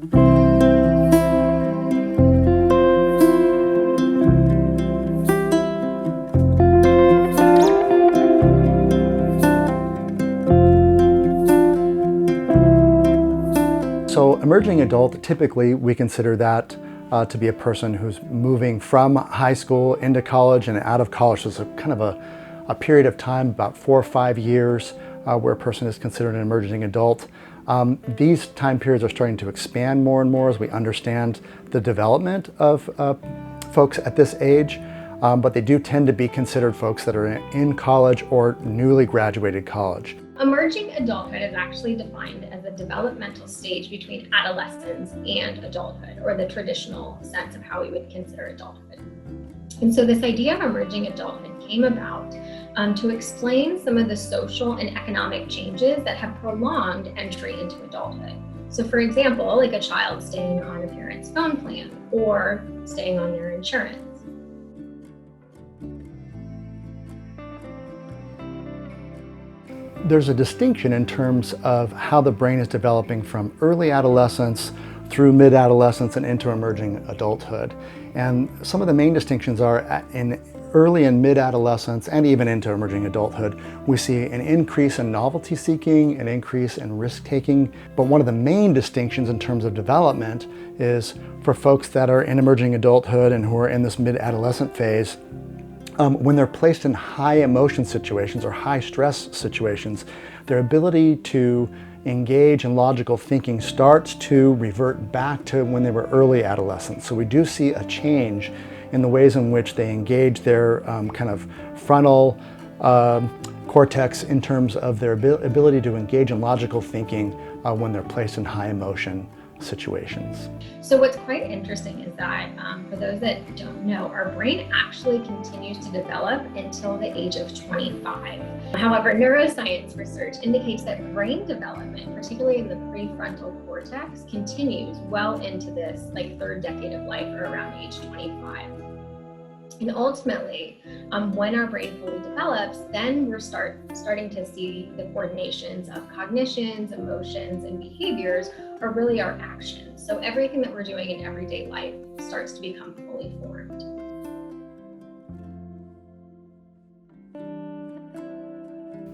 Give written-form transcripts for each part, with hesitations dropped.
So emerging adult, typically we consider that to be a person who's moving from high school into college and out of college. So it's a kind of a period of time, about 4 or 5 years, where a person is considered an emerging adult. These time periods are starting to expand more and more as we understand the development of folks at this age, but they do tend to be considered folks that are in college or newly graduated college. Emerging adulthood is actually defined as a developmental stage between adolescence and adulthood, or the traditional sense of how we would consider adulthood. And so this idea of emerging adulthood came about to explain some of the social and economic changes that have prolonged entry into adulthood. So for example, like a child staying on a parent's phone plan or staying on their insurance. There's a distinction in terms of how the brain is developing from early adolescence through mid-adolescence and into emerging adulthood. And some of the main distinctions are in early and mid-adolescence and even into emerging adulthood, we see an increase in novelty seeking, an increase in risk taking. But one of the main distinctions in terms of development is for folks that are in emerging adulthood and who are in this mid-adolescent phase, when they're placed in high emotion situations or high stress situations, their ability to engage in logical thinking starts to revert back to when they were early adolescents. So we do see a change in the ways in which they engage their kind of frontal cortex in terms of their ability to engage in logical thinking when they're placed in high emotion situations. So what's quite interesting is that for those that don't know, our brain actually continues to develop until the age of 25. However, neuroscience research indicates that brain development, particularly in the prefrontal cortex, continues well into this third decade of life, or around age 25. And ultimately, when our brain fully develops, then we're starting to see the coordinations of cognitions, emotions, and behaviors are really our actions. So everything that we're doing in everyday life starts to become fully formed.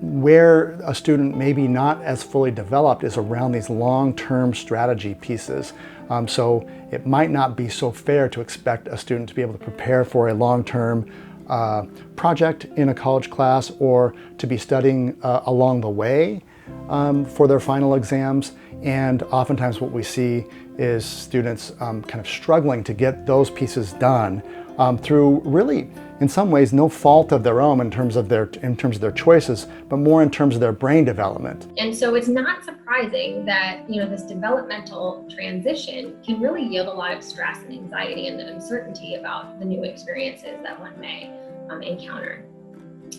Where a student may be not as fully developed is around these long-term strategy pieces. So it might not be so fair to expect a student to be able to prepare for a long-term project in a college class or to be studying along the way for their final exams. And oftentimes what we see is students kind of struggling to get those pieces done through really, in some ways, no fault of their own in terms of their choices, but more in terms of their brain development. And so it's not surprising that this developmental transition can really yield a lot of stress and anxiety and uncertainty about the new experiences that one may encounter.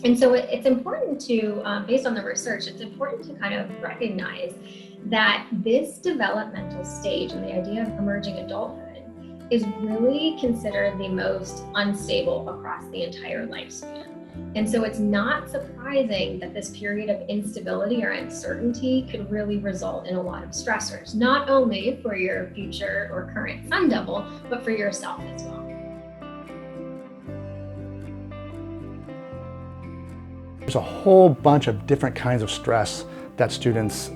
And so it's important to, based on the research, it's important to kind of recognize that this developmental stage and the idea of emerging adulthood is really considered the most unstable across the entire lifespan. And so it's not surprising that this period of instability or uncertainty could really result in a lot of stressors, not only for your future or current sun devil, but for yourself as well. There's a whole bunch of different kinds of stress that students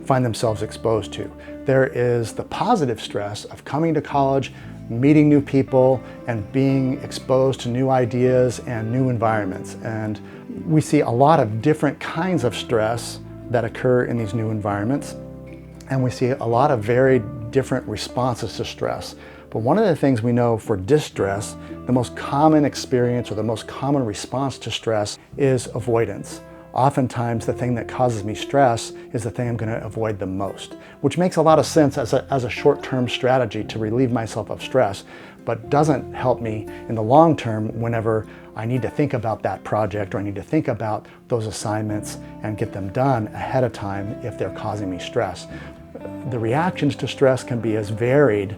find themselves exposed to. There is the positive stress of coming to college, meeting new people, and being exposed to new ideas and new environments. And we see a lot of different kinds of stress that occur in these new environments. And we see a lot of very different responses to stress. But one of the things we know for distress, the most common experience or the most common response to stress is avoidance. Oftentimes the thing that causes me stress is the thing I'm going to avoid the most, which makes a lot of sense as a short-term strategy to relieve myself of stress, but doesn't help me in the long term whenever I need to think about that project or I need to think about those assignments and get them done ahead of time if they're causing me stress. The reactions to stress can be as varied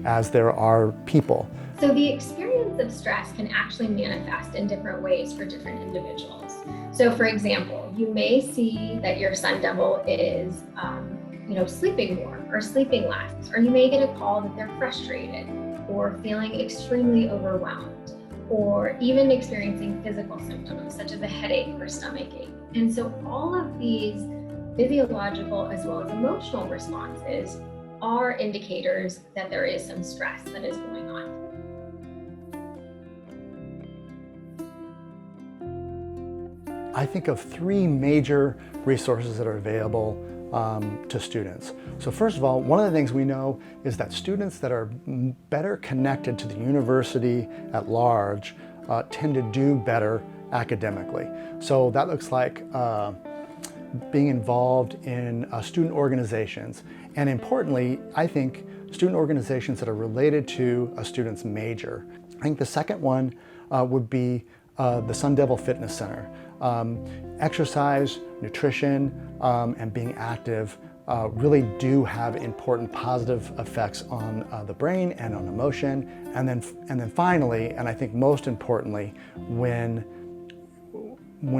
as there are people. So the experience of stress can actually manifest in different ways for different individuals. So for example, you may see that your sun devil is sleeping more or sleeping less, or you may get a call that they're frustrated or feeling extremely overwhelmed, or even experiencing physical symptoms such as a headache or stomach ache. And so all of these physiological as well as emotional responses are indicators that there is some stress that is going on. I think of three major resources that are available to students. So first of all, one of the things we know is that students that are better connected to the university at large tend to do better academically. So that looks like being involved in student organizations, and importantly, I think student organizations that are related to a student's major. I think the second one would be the Sun Devil Fitness Center. Exercise, nutrition, and being active really do have important positive effects on the brain and on emotion. And then finally, and I think most importantly, when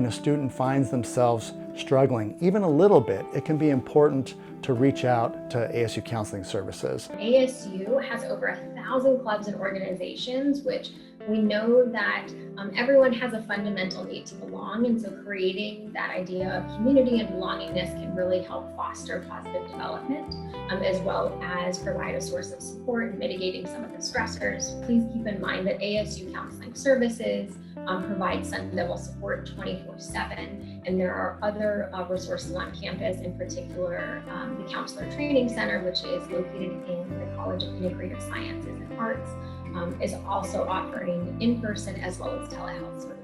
a student finds themselves struggling even a little bit, it can be important to reach out to ASU Counseling Services. ASU has over 1,000 clubs and organizations, which we know that everyone has a fundamental need to belong, and so creating that idea of community and belongingness can really help foster positive development, as well as provide a source of support in mitigating some of the stressors. Please keep in mind that ASU Counseling Services provides Sun Devil support 24/7, and there are other resources on campus, in particular the Counselor Training Center, which is located in the College of Integrative Sciences and Arts, is also offering in-person as well as telehealth services.